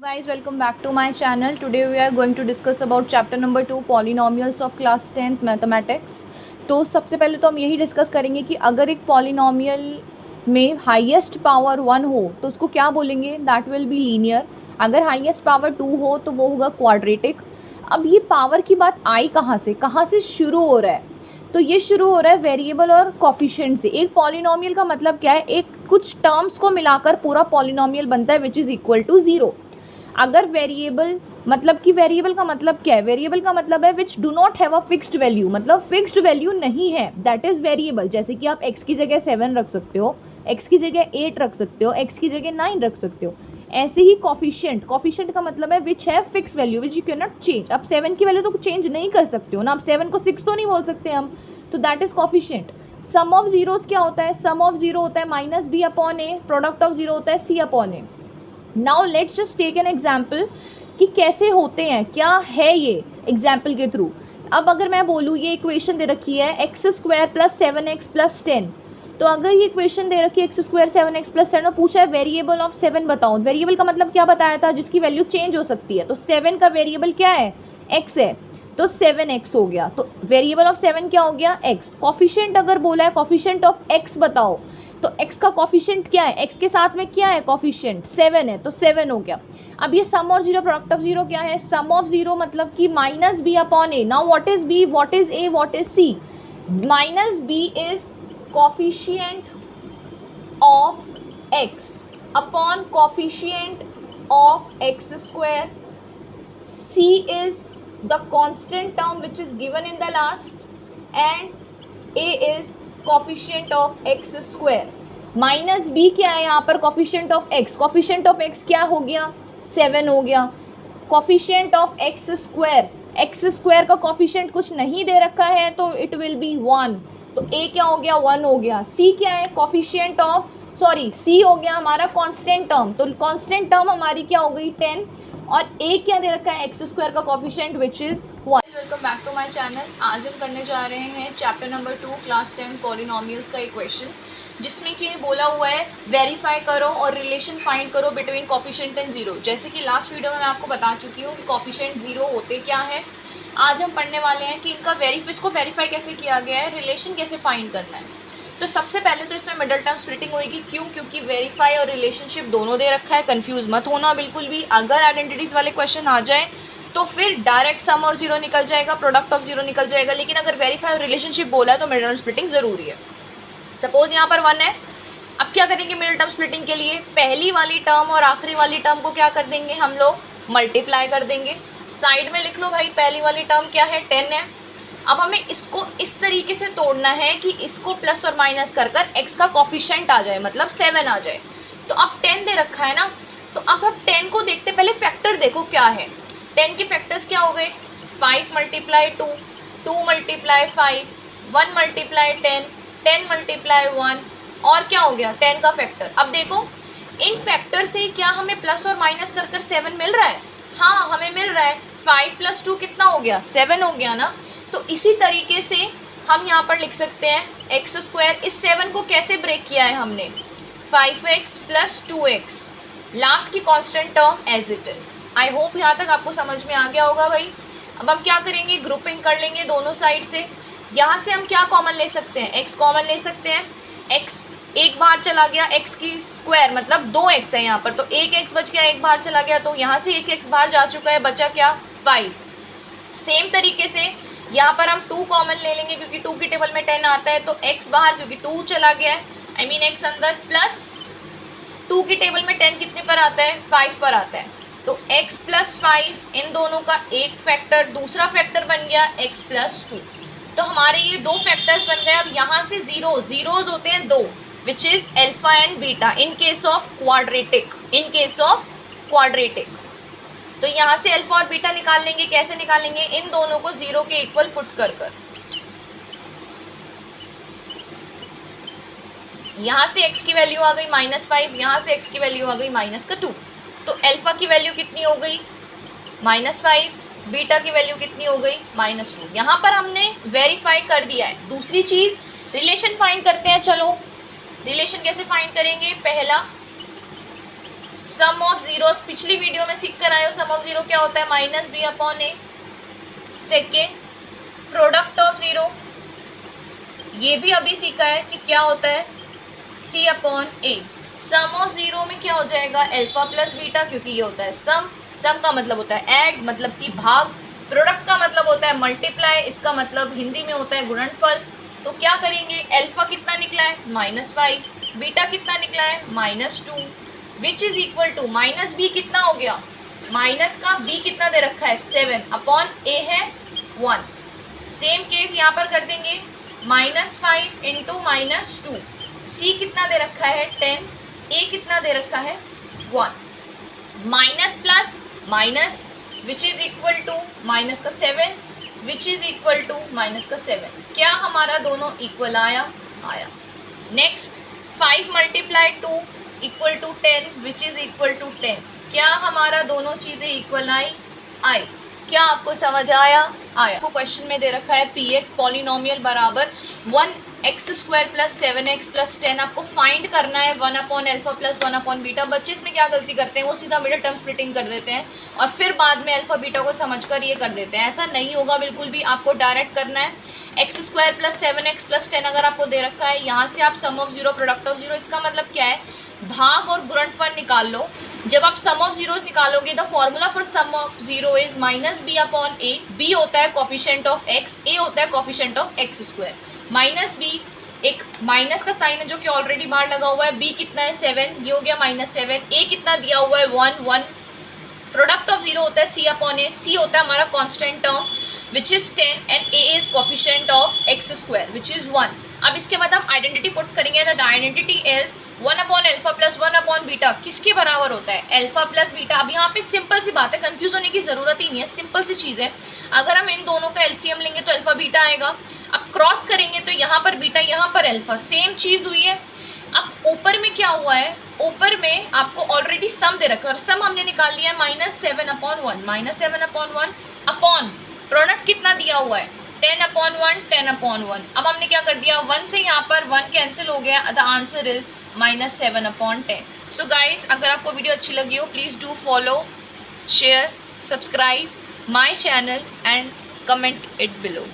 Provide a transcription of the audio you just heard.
Guys, welcome back to my channel. Today we are going to discuss about chapter number 2 polynomials of class 10th mathematics. तो सबसे पहले तो हम यही discuss करेंगे कि अगर एक पॉलिनॉमियल में हाईएस्ट पावर 1 हो तो उसको क्या बोलेंगे, दैट विल बी लीनियर. अगर हाईएस्ट पावर 2 हो तो वो होगा क्वाड्रेटिक. अब ये पावर की बात आई कहाँ से शुरू हो रहा है, तो ये शुरू हो रहा है वेरिएबल और कोफिशिएंट से. एक पॉलिनॉमियल का मतलब क्या है, एक कुछ टर्म्स को मिलाकर पूरा पॉलिनॉमियल बनता है विच इज़ इक्वल टू 0. अगर वेरिएबल मतलब कि वेरिएबल का मतलब क्या है, वेरिएबल का मतलब है which do not have a fixed value, मतलब फिक्स्ड वैल्यू नहीं है, दैट इज़ वेरिएबल. जैसे कि आप x की जगह 7 रख सकते हो, x की जगह 8 रख सकते हो, x की जगह 9 रख सकते हो. ऐसे ही कोफिशिएंट का मतलब है विच है fix value which you can not change. अब 7 की वैल्यू तो चेंज नहीं कर सकते हो ना, अब 7 को 6 तो नहीं बोल सकते हम, तो that is coefficient. Sum of zeros क्या होता है, सम ऑफ जीरो होता है minus B upon A, product of zero होता है C upon A. Now let's just take an example कि कैसे होते हैं, क्या है ये एग्जाम्पल के थ्रू. अब अगर मैं बोलूँ ये इक्वेशन दे रखी है x square plus 7x plus 10, तो अगर ये इक्वेशन दे रखी है एक्स स्क्वायर 7x प्लस 10 और पूछा है वेरिएबल ऑफ 7 बताओ. वेरिएबल का मतलब क्या बताया था, जिसकी वैल्यू चेंज हो सकती है. तो 7 का वेरिएबल क्या है, x है, तो 7x हो गया. तो वेरिएबल ऑफ 7 क्या हो गया, x. कोफिशिएंट अगर बोला है कोफिशिएंट ऑफ x बताओ, तो x का कोफिशिएंट क्या है, x के साथ में क्या है कोफिशिएंट 7 है, तो 7 हो गया. अब ये सम और जीरो प्रोडक्ट ऑफ जीरो क्या है, सम ऑफ जीरो मतलब कि minus B upon A. Now what is b, what is a, what is c. Minus b is coefficient of x upon coefficient of x square. c is the constant term which is given in the last and a is coefficient of x square. Minus b क्या है यहाँ पर, coefficient of x. Coefficient of x क्या हो गया, 7 हो गया. Coefficient of x square का कोफिशिएंट कुछ नहीं दे रखा है तो इट विल बी 1, तो a क्या हो गया 1 हो गया. c क्या है, कोफिशिएंट ऑफ c हो गया हमारा कांस्टेंट टर्म, तो कांस्टेंट टर्म हमारी क्या हो गई 10, और a क्या दे रखा है एक्स स्क्वायर का coefficient which is 1. Welcome back to my channel. आज हम करने जा रहे हैं चैप्टर नंबर 2 क्लास 10 पॉलिनॉमियल्स का इक्वेशन, जिसमें कि बोला हुआ है वेरीफाई करो और रिलेशन फाइंड करो बिटवीन कोफिशिएंट एंड जीरो. जैसे कि लास्ट वीडियो में मैं आपको बता चुकी हूँ कि कोफिशिएंट जीरो होते क्या है. आज हम पढ़ने वाले हैं कि इनका इसको वेरीफाई कैसे किया गया है, रिलेशन कैसे फाइंड करना है. तो सबसे पहले तो इसमें मिडल टर्म स्प्लिटिंग होगी. क्यों, क्योंकि वेरीफाई और रिलेशनशिप दोनों दे रखा है. कंफ्यूज मत होना बिल्कुल भी. अगर आइडेंटिटीज़ वाले क्वेश्चन आ जाए तो फिर डायरेक्ट सम और जीरो निकल जाएगा, प्रोडक्ट ऑफ जीरो निकल जाएगा. लेकिन अगर वेरीफाई और रिलेशनशिप बोला है तो मिडल टर्म स्प्लिटिंग ज़रूरी है. सपोज यहाँ पर 1 है. अब क्या करेंगे मिडल टर्म स्प्लिटिंग के लिए, पहली वाली टर्म और आखिरी वाली टर्म को क्या कर देंगे हम लोग, मल्टीप्लाई कर देंगे. साइड में लिख लो भाई, पहली वाली टर्म क्या है 10 है. अब हमें इसको इस तरीके से तोड़ना है कि इसको प्लस और माइनस कर कर x का कोफिशिएंट आ जाए, मतलब 7 आ जाए. तो अब 10 दे रखा है ना, तो अब हम 10 को देखते, पहले फैक्टर देखो क्या है. 10 के फैक्टर्स क्या हो गए, 5 मल्टीप्लाई 2, 2 मल्टीप्लाई 5, 1 मल्टीप्लाई 10, 10 मल्टीप्लाई 1, और क्या हो गया 10 का फैक्टर. अब देखो इन फैक्टर से क्या हमें प्लस और माइनस कर कर 7 मिल रहा है. हाँ हमें मिल रहा है. 5 प्लस 2 कितना हो गया, 7 हो गया ना. तो इसी तरीके से हम यहाँ पर लिख सकते हैं एक्स स्क्वायर. इस 7 को कैसे ब्रेक किया है हमने, 5x प्लस 2x, लास्ट की constant term as it is. I hope यहाँ तक आपको समझ में आ गया होगा भाई. अब हम क्या करेंगे, ग्रुपिंग कर लेंगे दोनों साइड से. यहाँ से हम क्या कॉमन ले सकते हैं, x कॉमन ले सकते हैं. x एक बाहर चला गया, x की स्क्वायर मतलब 2x है यहाँ पर, तो एक x बच गया, एक बाहर चला गया, तो यहाँ से एक x बाहर जा चुका है, बचा क्या 5. सेम तरीके से यहाँ पर हम 2 कॉमन ले लेंगे क्योंकि 2 की टेबल में 10 आता है, तो x बाहर क्योंकि 2 चला गया है, आई मीन x अंदर, प्लस 2 की टेबल में 10 कितने पर आता है 5 पर आता है, तो x प्लस 5 इन दोनों का एक फैक्टर, दूसरा फैक्टर बन गया x प्लस 2. तो हमारे ये 2 फैक्टर्स बन गए. अब यहाँ से जीरोज होते हैं 2 which is alpha and beta in case of quadratic. तो यहाँ से अल्फा और बीटा निकाल लेंगे. कैसे निकालेंगे, इन दोनों को 0 के इक्वल पुट कर कर. यहाँ से x की वैल्यू आ गई -5, यहाँ से x की वैल्यू आ गई -2. तो अल्फा की वैल्यू कितनी हो गई -5, बीटा की वैल्यू कितनी हो गई -2. यहाँ पर हमने वेरीफाई कर दिया है. दूसरी चीज़ रिलेशन फाइंड करते हैं. चलो रिलेशन कैसे फाइंड करेंगे, पहला सम ऑफ जीरोस पिछली वीडियो में सीख कर आए हो, सम ऑफ जीरो क्या होता है, minus B upon A. Second, product of zero, ये भी अभी सीखा है कि क्या होता है, C upon A. Sum of zero में क्या हो जाएगा, अल्फा प्लस बीटा, क्योंकि ये होता है सम, सम का मतलब होता है ऐड, मतलब कि भाग। प्रोडक्ट का मतलब होता है मल्टीप्लाई, इसका मतलब हिंदी में होता है गुणनफल। तो क्या करेंगे, अल्फा कितना निकला है, -5, बीटा कितना निकला है, -2, which is equal to minus b कितना हो गया, माइनस का बी कितना दे रखा है 7 अपॉन ए है 1। सेम केस यहाँ पर कर देंगे, -5 इंटू -2, सी कितना दे रखा है 10, ए कितना दे रखा है 1, minus plus minus which is equal to minus का 7 which is equal to minus का 7। क्या हमारा दोनों इक्वल आया, आया। Next 5 multiply 2 equal to 10 which is equal to 10। क्या हमारा दोनों चीज़ें इक्वल आई, आई। क्या आपको समझ आया, आया। आपको क्वेश्चन में दे रखा है पी एक्स पॉलिनोमियल बराबर 1x² + 7x + 10। आपको फाइंड करना है 1 upon alpha plus 1 upon beta. बच्चे इसमें क्या गलती करते हैं, वो सीधा मिडिल टर्म स्प्लिटिंग कर देते हैं और फिर बाद में अल्फा बीटा को समझकर ये कर देते हैं। ऐसा नहीं होगा बिल्कुल भी, आपको डायरेक्ट करना है। x² + 7x + 10 अगर आपको दे रखा है, यहाँ से आप sum of zero product of zero, इसका मतलब क्या है, भाग और गुणनफल निकाल लो। जब आप सम ऑफ जीरोस निकालोगे, the formula for sum of zero is -b upon a. B होता है कोफिशिएंट ऑफ x, ए होता है कोफिशिएंट ऑफ x²। -b एक माइनस का साइन है जो कि ऑलरेडी बाहर लगा हुआ है, b कितना है 7, ये हो गया -7, ए कितना दिया हुआ है 1। प्रोडक्ट ऑफ जीरो होता है c अपॉन ए, c होता है हमारा constant term which is 10 and a is coefficient of x² which is 1। अब इसके बाद हम आइडेंटिटी पुट करेंगे, the identity is 1 upon alpha plus 1 upon beta किसके बराबर होता है, अल्फा प्लस बीटा। अब यहाँ पे सिंपल सी बात है, कंफ्यूज होने की जरूरत ही नहीं है, सिंपल सी चीज़ है। अगर हम इन दोनों का एलसीएम लेंगे तो अल्फा बीटा आएगा। अब क्रॉस करेंगे तो यहाँ पर बीटा, यहाँ पर अल्फा, सेम चीज़ हुई है। अब ऊपर में क्या हुआ है, ऊपर में आपको ऑलरेडी सम दे रखा है और सम हमने निकाल लिया है -7 अपॉन 1, -7 अपॉन 1 अपॉन प्रोडक्ट कितना दिया हुआ है 10 अपॉन 1, 10 अपॉन 1। अब हमने क्या कर दिया, 1 से यहाँ पर 1 कैंसिल हो गया, the answer is -7 upon 10। So guys, अगर आपको वीडियो अच्छी लगी हो, please do follow, share, subscribe my channel and comment it below.